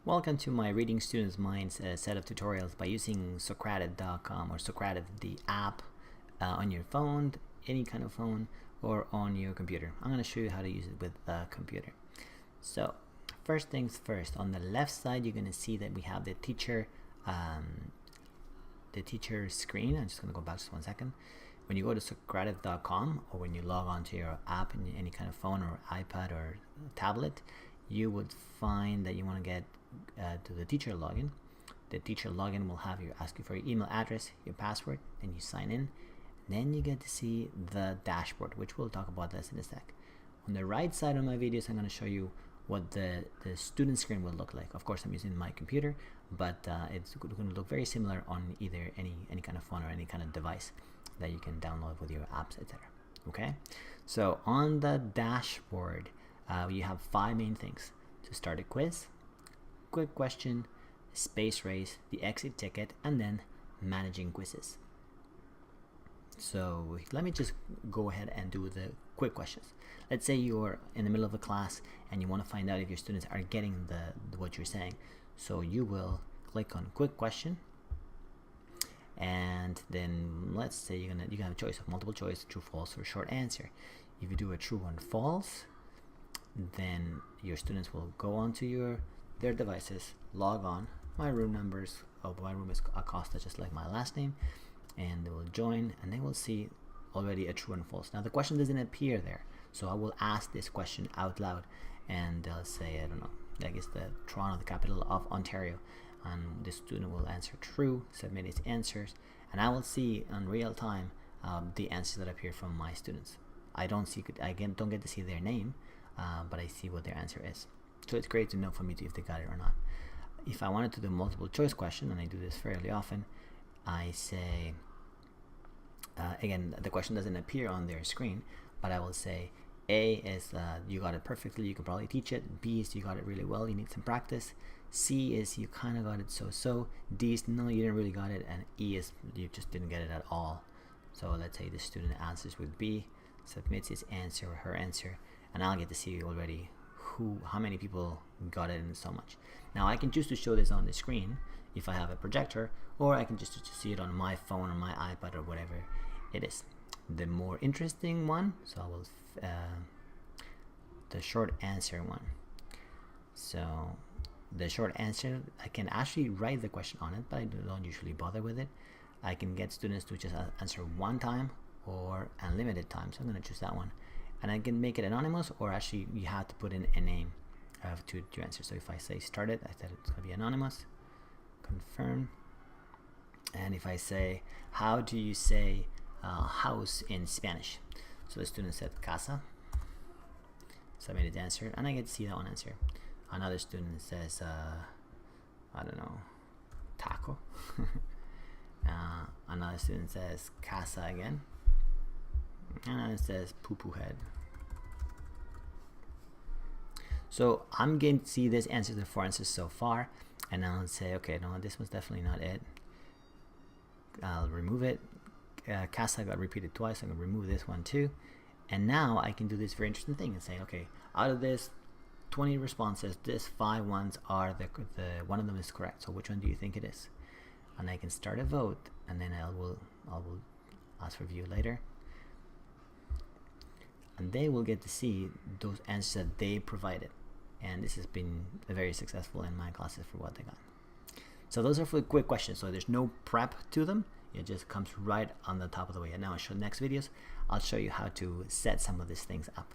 Welcome to my Reading Students' Minds set of tutorials by using Socrative.com or Socrative, the app on your phone, any kind of phone, or on your computer. I'm going to show you how to use it with the computer. So, first things first, on the left side, you're going to see that we have the teacher screen. I'm just going to go back just 1 second. When you go to Socrative.com or when you log on to your app in any kind of phone or iPad or tablet, you would find that you want to get to the teacher login. The teacher login will ask you for your email address, your password, then you sign in. Then you get to see the dashboard, which we'll talk about this in a sec. On the right side of my videos, I'm going to show you what the student screen will look like. Of course, I'm using my computer, but it's going to look very similar on either any kind of phone or any kind of device that you can download with your apps, etc. Okay, so on the dashboard, you have 5 main things: to start a quiz, quick question, space race, the exit ticket, and then managing quizzes. So let me just go ahead and do the quick questions. Let's say you're in the middle of a class and you want to find out if your students are getting what you're saying. So you will click on quick question, and then let's say you can have a choice of multiple choice, true, false, or short answer. If you do a true and false, then your students will go onto their devices, log on. My room is Acosta, just like my last name, and they will join and they will see already a true and false. Now the question doesn't appear there, so I will ask this question out loud, and they'll say, I don't know, I guess the Toronto, the capital of Ontario, and the student will answer true, submit its answers, and I will see in real time the answers that appear from my students. I don't get to see their name, but I see what their answer is. So it's great to know for me if they got it or not. If I wanted to do multiple choice question, and I do this fairly often, I say, again, the question doesn't appear on their screen, but I will say A is you got it perfectly, you can probably teach it. B is you got it really well, you need some practice. C is you kind of got it so. D is no, you didn't really got it. And E is you just didn't get it at all. So let's say the student answers with B, submits his answer or her answer, and I'll get to see already how many people got it and so much. Now I can choose to show this on the screen if I have a projector, or I can just see it on my phone or my iPad or whatever it is. The more interesting one, so I will the short answer one. So the short answer, I can actually write the question on it, but I don't usually bother with it. I can get students to just answer 1 time or unlimited time, so I'm going to choose that one. And I can make it anonymous, or actually you have to put in a name to answer. So if I say started, I said it's going to be anonymous. Confirm. And if I say, how do you say house in Spanish? So the student said casa, submitted the answer, and I get to see that one answer. Another student says, I don't know, taco. Another student says casa again. And it says poo-poo head. So I'm going to see this answer, the 4 answers so far, and I'll say, okay, no, this was definitely not it. I'll remove it. Casa got repeated twice, so I'm going to remove this one too. And now I can do this very interesting thing and say, okay, out of this 20 responses, this 5 ones are the one of them is correct. So which one do you think it is? And I can start a vote, and then I will ask for view later. And they will get to see those answers that they provided. And this has been very successful in my classes for what they got. So those are for quick questions. So there's no prep to them. It just comes right on the top of the way. And now in next videos, I'll show you how to set some of these things up.